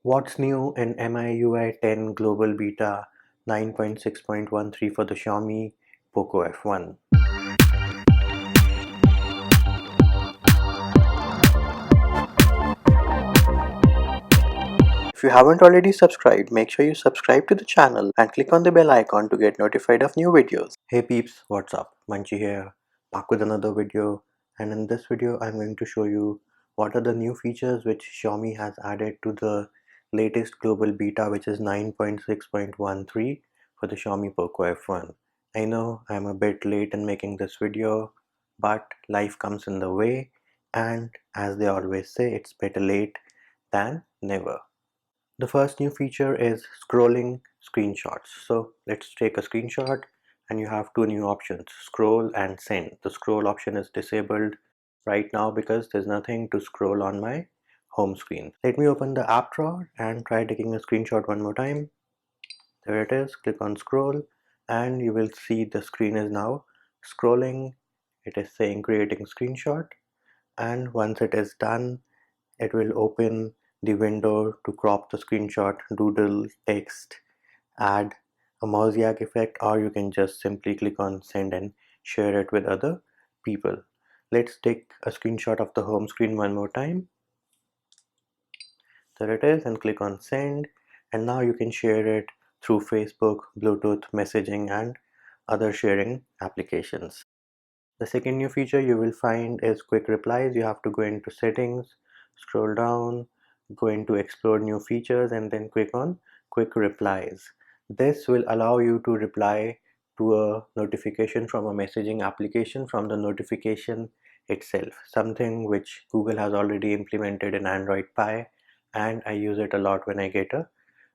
What's new in MIUI 10 Global Beta 9.6.13 for the Xiaomi Poco F1? If you haven't already subscribed, make sure you subscribe to the channel and click on the bell icon to get notified of new videos. Hey peeps, what's up? Manchi here, back with another video, and in this video I'm going to show you what are the new features which Xiaomi has added to the latest global beta, which is 9.6.13 for the Xiaomi Poco F1. I know I'm a bit late in making this video, but life comes in the way, and as they always say, it's better late than never. The first new feature is scrolling screenshots. So let's take a screenshot and you have two new options, scroll and send. The scroll option is disabled right now because there's nothing to scroll on my home screen. Let me open the app drawer and try taking a screenshot one more time. There it is. Click on scroll and you will see the screen is now scrolling. It is saying creating screenshot, and once it is done, it will open the window to crop the screenshot, doodle, text, add a mosaic effect, or you can just simply click on send and share it with other people. Let's take a screenshot of the home screen one more time. There it is, and click on send, and now you can share it through Facebook, Bluetooth, messaging, and other sharing applications. The second new feature you will find is quick replies. You have to go into settings, scroll down, go into explore new features, and then click on quick replies. This will allow you to reply to a notification from a messaging application from the notification itself, something which Google has already implemented in Android Pie, and I use it a lot when I get a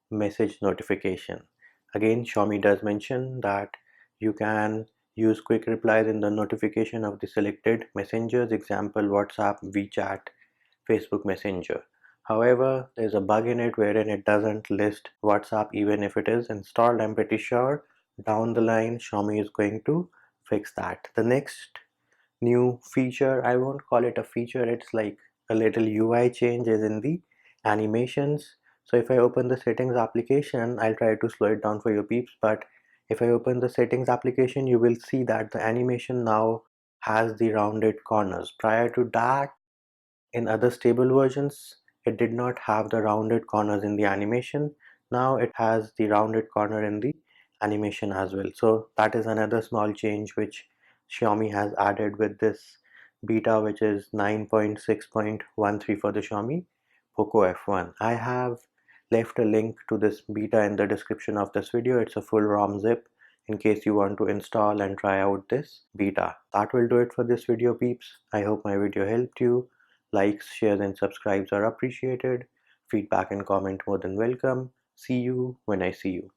message notification. Again, Xiaomi does mention that you can use quick replies in the notification of the selected messengers, example WhatsApp, WeChat, Facebook Messenger. However, there's a bug in it wherein it doesn't list WhatsApp even if it is installed. I'm pretty sure down the line Xiaomi is going to fix that. The next new feature, I won't call it a feature, it's like a little UI change, is in the animations. So if I open the settings application, I'll try to slow it down for your peeps, but if I open the settings application, you will see that the animation now has the rounded corners. Prior to that, in other stable versions, it did not have the rounded corners in the animation. Now it has the rounded corner in the animation as well. So that is another small change which Xiaomi has added with this beta, which is 9.6.13 for the Xiaomi Poco F1. I have left a link to this beta in the description of this video. It's a full ROM zip in case you want to install and try out this beta. That will do it for this video, peeps. I hope my video helped you. Likes, shares, and subscribes are appreciated. Feedback and comment more than welcome. See you when I see you.